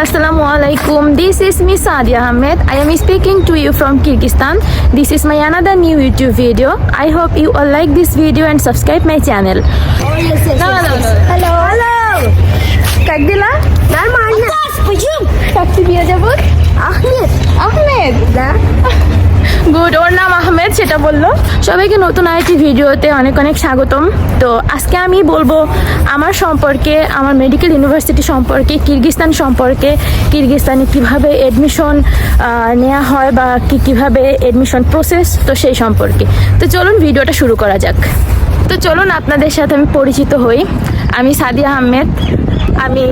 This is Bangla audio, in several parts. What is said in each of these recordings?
Assalamualaikum. This is Miss Sadia Ahmed. I am speaking to you from Kyrgyzstan. This is my another new YouTube video. I hope you all like this video and subscribe my channel. Oh, yes. Hello. কাক দিলা? কাকটি দিয়ে যাব? আহমেদ না গুড, ওর নাম আহমেদ সেটা বললো। সবাইকে নতুন আরেকটি ভিডিওতে অনেক অনেক স্বাগতম। তো আজকে আমি বলবো আমার সম্পর্কে, আমার মেডিকেল ইউনিভার্সিটি সম্পর্কে, কিরগিজস্তান সম্পর্কে, কিরগিজস্তানে কিভাবে এডমিশন নেওয়া হয় বা কিভাবে এডমিশন প্রসেস, তো সেই সম্পর্কে। তো চলুন ভিডিওটা শুরু করা যাক। তো চলুন আপনাদের সাথে আমি পরিচিত হই। আমি সাদিয়া আহমেদ। আমি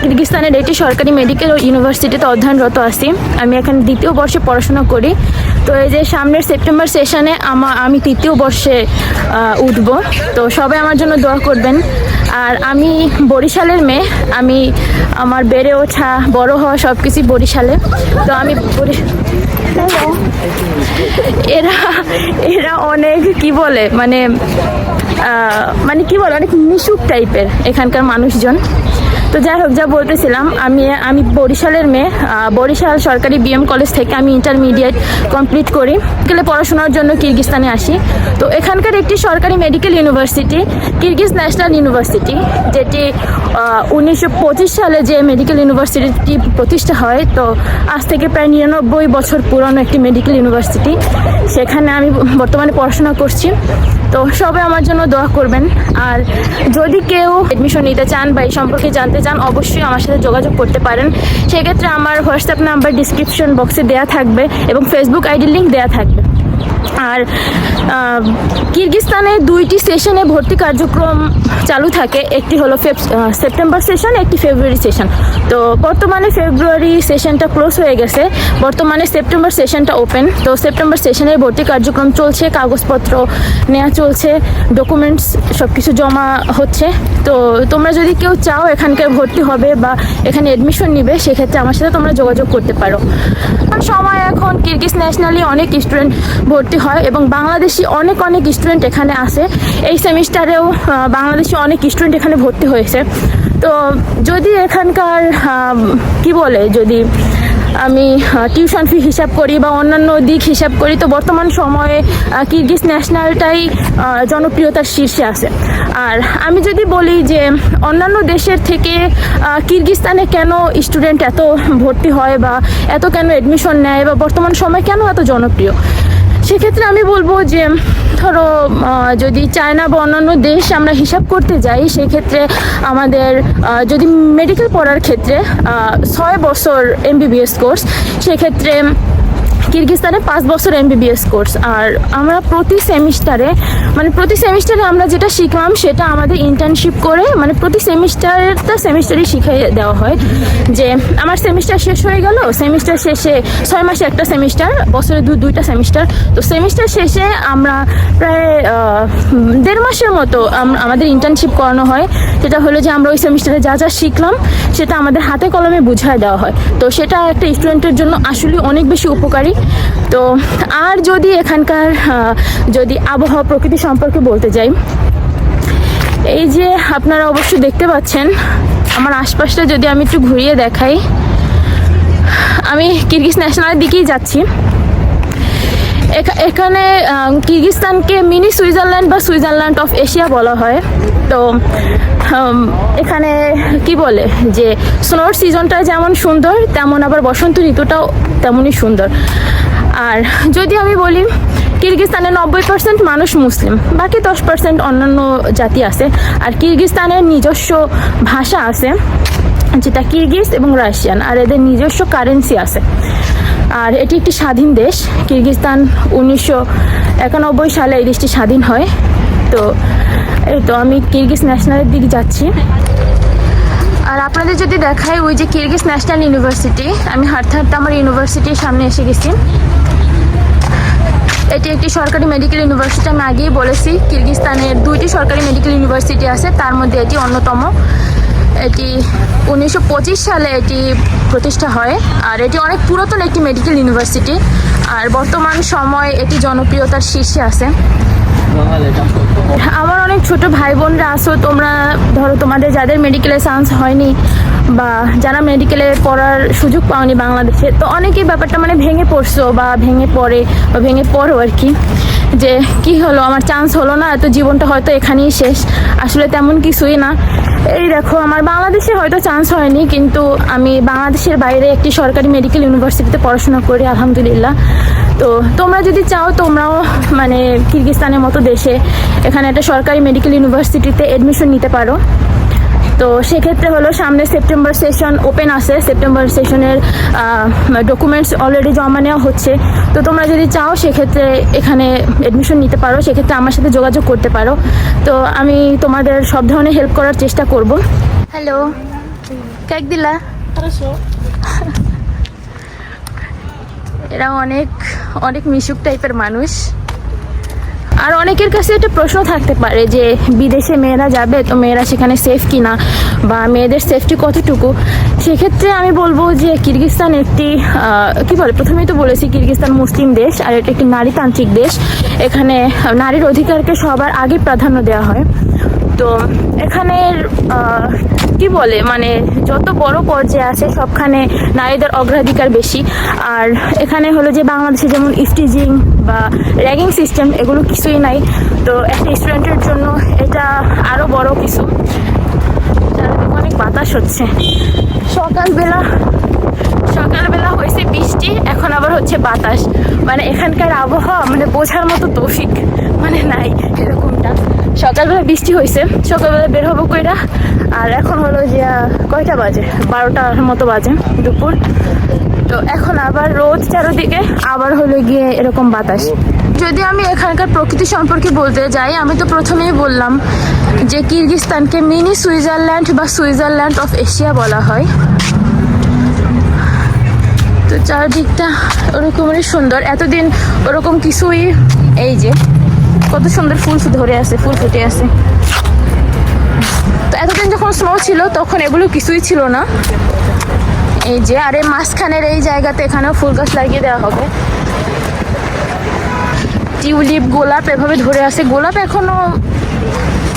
কিরগিজস্তানের একটি সরকারি মেডিকেল ইউনিভার্সিটিতে অধ্যয়নরত আছি। আমি এখানে দ্বিতীয় বর্ষে পড়াশোনা করি। তো এই যে সামনের সেপ্টেম্বর সেশনে আমি তৃতীয় বর্ষে উঠব। তো সবাই আমার জন্য দোয়া করবেন। আর আমি বরিশালের মেয়ে। আমার বেড়ে ওঠা, বড় হওয়া সব কিছুই বরিশালে। তো আমি এরা অনেক কি বলে মানে অনেক মিশুক টাইপের এখানকার মানুষজন। তো যাই হোক, যা বলতেছিলাম, আমি বরিশালের মেয়ে। বরিশাল সরকারি বিএম কলেজ থেকে আমি ইন্টারমিডিয়েট কমপ্লিট করি। পড়াশোনার জন্য কিরগিজস্তানে আসি। তো এখানকার একটি সরকারি medical university Kyrgyz national university, যেটি 1925 সালে যে মেডিকেল ইউনিভার্সিটি প্রতিষ্ঠা হয়। তো আজ থেকে প্রায় 99 বছর পুরনো একটি মেডিকেল ইউনিভার্সিটি। সেখানে আমি বর্তমানে পড়াশোনা করছি। তো সবাই আমার জন্য দোয়া করবেন। আর যদি কেউ এডমিশন নিতে চান বা এই সম্পর্কে জানতে চান, অবশ্যই আমার সাথে যোগাযোগ করতে পারেন। সেক্ষেত্রে আমার হোয়াটসঅ্যাপ নাম্বার ডিসক্রিপশন বক্সে দেওয়া থাকবে এবং ফেসবুক আইডির লিঙ্ক দেওয়া থাকবে। আর কিরগিজস্তানে 2টি সেশনে ভর্তি কার্যক্রম চালু থাকে। একটি হলো সেপ্টেম্বর সেশন, একটি ফেব্রুয়ারি সেশন। তো বর্তমানে ফেব্রুয়ারি সেশনটা ক্লোজ হয়ে গেছে, বর্তমানে সেপ্টেম্বর সেশনটা ওপেন। তো সেপ্টেম্বর সেশনের ভর্তি কার্যক্রম চলছে, কাগজপত্র নেওয়া চলছে, ডকুমেন্টস সব কিছু জমা হচ্ছে। তো তোমরা যদি কেউ চাও এখানকার ভর্তি হবে বা এখানে এডমিশন নিবে, সেক্ষেত্রে আমার সাথে তোমরা যোগাযোগ করতে পারো। সময় এখন কিরগিজ ন্যাশনালি অনেক স্টুডেন্ট ভর্তি হয় এবং বাংলাদেশি অনেক স্টুডেন্ট এখানে আসে। এই সেমিস্টারেও বাংলাদেশি অনেক স্টুডেন্ট এখানে ভর্তি হয়েছে। তো যদি এখানকার যদি আমি টিউশন ফি হিসাব করি বা অন্যান্য দিক হিসাব করি, তো বর্তমান সময়ে কিরগিজ ন্যাশনালটাই জনপ্রিয়তার শীর্ষে আছে। আর আমি যদি বলি যে অন্যান্য দেশের থেকে কিরগিজস্তানে কেন স্টুডেন্ট এত ভর্তি হয় বা এত কেন এডমিশন নেয় বা বর্তমান সময় কেন এত জনপ্রিয়, সেক্ষেত্রে আমি বলবো যে ধরো যদি চায়না বা অন্যান্য দেশ আমরা হিসাব করতে যাই, সেক্ষেত্রে আমাদের যদি মেডিকেল পড়ার ক্ষেত্রে 6 বছর MBBS কোর্স, সেক্ষেত্রে কিরগিজস্তানে 5 বছর MBBS কোর্স। আর আমরা প্রতি সেমিস্টারে আমরা যেটা শিখলাম সেটা আমাদের ইন্টার্নশিপ করে, প্রতি সেমিস্টারই শিখিয়ে দেওয়া হয়। যে আমার সেমিস্টার শেষ হয়ে গেল, সেমিস্টার শেষে 6 মাসে একটা সেমিস্টার, বছরে দুইটা সেমিস্টার। তো সেমিস্টার শেষে আমরা প্রায় 1.5 মাসের মতো আমাদের ইন্টার্নশিপ করানো হয়। যেটা হলো যে আমরা ওই সেমিস্টারে যা যা শিখলাম সেটা আমাদের হাতে কলমে বুঝিয়ে দেওয়া হয়। তো সেটা একটা স্টুডেন্টের জন্য আসলে অনেক বেশি উপকারী। তো আর যদি এখানকার যদি আবহাওয়া প্রকৃতি সম্পর্কে বলতে যাই, এই যে আপনারা অবশ্যই দেখতে পাচ্ছেন আমার আশপাশটা, যদি আমি একটু ঘুরিয়ে দেখাই, আমি কিরগিজ ন্যাশনালের দিকেই যাচ্ছি। এখানে কিরগিজস্তানকে মিনি সুইজারল্যান্ড বা সুইজারল্যান্ড অফ এশিয়া বলা হয়। তো এখানে যে স্নোর সিজনটা যেমন সুন্দর, তেমন আবার বসন্ত ঋতুটাও তেমনই সুন্দর। আর যদি আমি বলি, কিরগিজস্তানে 90% মানুষ মুসলিম, বাকি 10% অন্যান্য জাতি আছে। আর কিরগিজস্তানের নিজস্ব ভাষা আছে, যেটা কিরগিজ এবং রাশিয়ান। আর এদের নিজস্ব কারেন্সি আছে। আর এটি একটি স্বাধীন দেশ। কিরগিজস্তান 1991 সালে এই দেশটি স্বাধীন হয়। তো এই তো আমি কিরগিজ ন্যাশনালের দিকে যাচ্ছি। আর আপনাদের যদি দেখাই, ওই যে কিরগিজ ন্যাশনাল ইউনিভার্সিটি, আমি হাঁটতে আমার ইউনিভার্সিটির সামনে এসে গেছি। এটি একটি সরকারি মেডিকেল ইউনিভার্সিটি। আমি আগেই বলেছি কিরগিজস্তানের 2টি সরকারি মেডিকেল ইউনিভার্সিটি আছে, তার মধ্যে এটি অন্যতম। এটি 1925 সালে এটি প্রতিষ্ঠা হয়। আর এটি অনেক পুরাতন একটি মেডিকেল ইউনিভার্সিটি। আর বর্তমান সময় এটি জনপ্রিয়তার শীর্ষে আছে। আমার অনেক ছোট ভাই বোনরা আসো, তোমরা ধরো তোমাদের যাদের মেডিকেলে চান্স হয়নি বা যারা মেডিকেলে পড়ার সুযোগ পাওনি বাংলাদেশে, তো অনেকেই ব্যাপারটা মানে ভেঙে পড়ছো বা ভেঙে পড়ে বা ভেঙে পড়ো আর কি, যে কি হলো আমার চান্স হলো না, তো জীবনটা হয়তো এখানেই শেষ। আসলে তেমন কিছুই না। এই দেখো আমার বাংলাদেশে হয়তো চান্স হয়নি, কিন্তু আমি বাংলাদেশের বাইরে একটি সরকারি মেডিকেল ইউনিভার্সিটিতে পড়াশোনা করি আলহামদুলিল্লাহ। তো তোমরা যদি চাও তোমরাও মানে কিরগিজস্তানের মতো দেশে এখানে একটা সরকারি মেডিকেল ইউনিভার্সিটিতে এডমিশন নিতে পারো। তো সেক্ষেত্রে হলো সামনে সেপ্টেম্বর সেশন ওপেন আছে, সেপ্টেম্বর সেশনের ডকুমেন্টস অলরেডি জমা নেওয়া হচ্ছে। তো তোমরা যদি চাও সেক্ষেত্রে এখানে এডমিশন নিতে পারো, সেক্ষেত্রে আমার সাথে যোগাযোগ করতে পারো। তো আমি তোমাদের সব ধরনের হেল্প করার চেষ্টা করব। হ্যালো, কেক দিলা? এরা অনেক অনেক মিশুক টাইপের মানুষ। আর অনেকের কাছে একটা প্রশ্ন থাকতে পারে যে বিদেশে মেয়েরা যাবে, তো মেয়েরা সেখানে সেফ কিনা বা মেয়েদের সেফটি কতটুকু। সেক্ষেত্রে আমি বলবো যে কিরগিজস্তান একটি কি বলে, প্রথমেই তো বলেছি কিরগিজস্তান মুসলিম দেশ আর এটা একটি নারীতান্ত্রিক দেশ। এখানে নারীর অধিকারকে সবার আগে প্রাধান্য দেওয়া হয়। তো এখানের কি বলে মানে যত বড় পর্যায়ে আছে সবখানে নারীদের অগ্রাধিকার বেশি। আর এখানে হলো যে বাংলাদেশে যেমন ইফটিজিং বা র্যাগিং সিস্টেম এগুলো কিছুই নাই। তো একটা স্টুডেন্টের জন্য এটা আরো বড় কিছু। চারিদিকে অনেক বাতাস হচ্ছে। সকালবেলা হয়েছে বৃষ্টি, এখন আবার হচ্ছে বাতাস। মানে এখানকার আবহাওয়া মানে বোঝার মতো তৌফিক মানে নাই এরকমটা। সকালবেলা বৃষ্টি হয়েছে, সকালবেলা বের হবো কইরা। আর এখন হলো যে কয়টা বাজে, 12টার মতো বাজে দুপুর। তো এখন আবার রোদ চারদিকে, আবার হলো গিয়ে এরকম বাতাস। যদি আমি এখানকার প্রকৃতি সম্পর্কে বলতে যাই, আমি তো প্রথমেই বললাম যে কিরগিজস্তানকে মিনি সুইজারল্যান্ড বা সুইজারল্যান্ড অফ এশিয়া বলা হয়। তো চারদিকটা ওরকমই সুন্দর। এতদিন ওরকম কিছুই, এই যে কত সুন্দর ফুল ধরে আছে, ফুল ফুটে আছে। তো এতদিন যখন স্নো ছিল তখন এগুলো কিছুই ছিল না। এই যে আর এই মাঝখানের এই জায়গাতে এখানেও ফুল গাছ লাগিয়ে দেওয়া হবে। টিউলিপ, গোলাপ এভাবে ধরে আছে। গোলাপ এখনো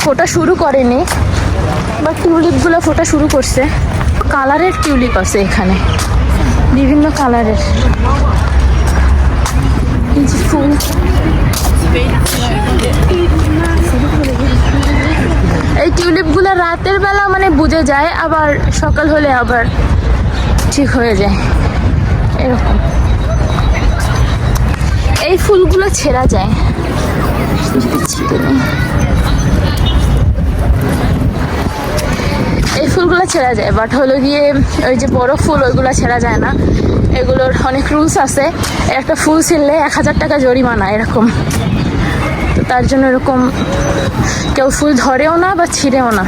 ফোটা শুরু করেনি, বাট টিউলিপগুলো ফোটা শুরু করছে। কালারের টিউলিপ আছে এখানে, বিভিন্ন কালারের ফুল। এই টিউলিপগুলো রাতের বেলা মানে বুঝে যায়, আবার সকাল হলে আবার ঠিক হয়ে যায় এরকম। এই ফুলগুলো ছেঁড়া যায়, এই ফুলগুলো ছেঁড়া যায়, বাট হলো গিয়ে ওই যে বড় ফুল ওইগুলো ছেঁড়া যায় না। এগুলোর অনেক রুলস আছে। একটা ফুল ছিঁড়লে 1000 টাকা জরিমানা এরকম। তো তার জন্য এরকম কেউ ফুল ধরেও না বা ছিঁড়েও না।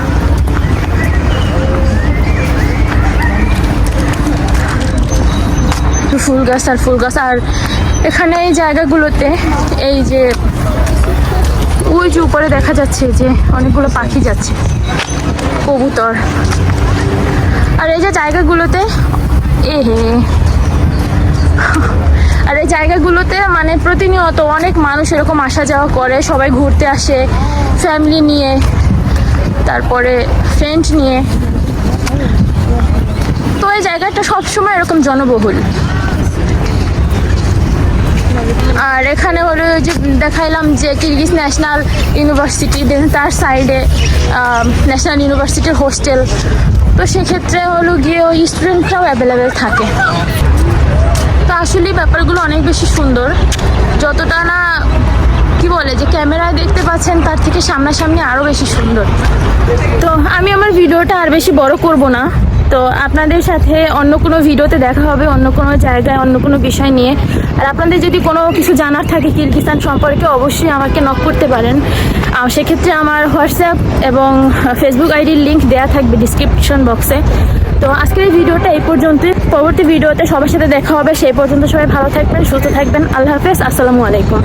ফুল গাছ আর ফুল গাছ। আর এখানে এই জায়গাগুলোতে এই যে ওই যে উপরে দেখা যাচ্ছে যে অনেকগুলো পাখি যাচ্ছে, কবুতর। আর এই যে জায়গাগুলোতে আর এই জায়গাগুলোতে মানে প্রতিনিয়ত অনেক মানুষ এরকম আসা যাওয়া করে। সবাই ঘুরতে আসে ফ্যামিলি নিয়ে, তারপরে ফ্রেন্ড নিয়ে। তো এই জায়গাটা সবসময় এরকম জনবহুল। আর এখানে হলো যে দেখাইলাম যে কিরগিজ ন্যাশনাল ইউনিভার্সিটি, দেন তার সাইডে ন্যাশনাল ইউনিভার্সিটির হোস্টেল। তো সেক্ষেত্রে হলো গিয়ে ওই স্টুডেন্টরাও অ্যাভেলেবেল থাকে। তো আসলে ব্যাপারগুলো অনেক বেশি সুন্দর। যতটা না কি বলে যে ক্যামেরায় দেখতে পাচ্ছেন তার থেকে সামনাসামনি আরও বেশি সুন্দর। তো আমি আমার ভিডিওটা আর বেশি বড় করব না। তো আপনাদের সাথে অন্য কোনো ভিডিওতে দেখা হবে, অন্য কোনো জায়গায় অন্য কোনো বিষয় নিয়ে। আর আপনাদের যদি কোনো কিছু জানার থাকে কিরগিজস্তান সম্পর্কে, অবশ্যই আমাকে নক করতে পারেন। সেক্ষেত্রে আমার হোয়াটসঅ্যাপ এবং ফেসবুক আইডির লিঙ্ক দেওয়া থাকবে ডিসক্রিপশন বক্সে। তো আজকের এই ভিডিওটা এই পর্যন্ত। পরবর্তী ভিডিওতে সবার সাথে দেখা হবে। সেই পর্যন্ত সবাই ভালো থাকবেন, সুস্থ থাকবেন। আল্লাহ হাফেজ, আসসালামু আলাইকুম।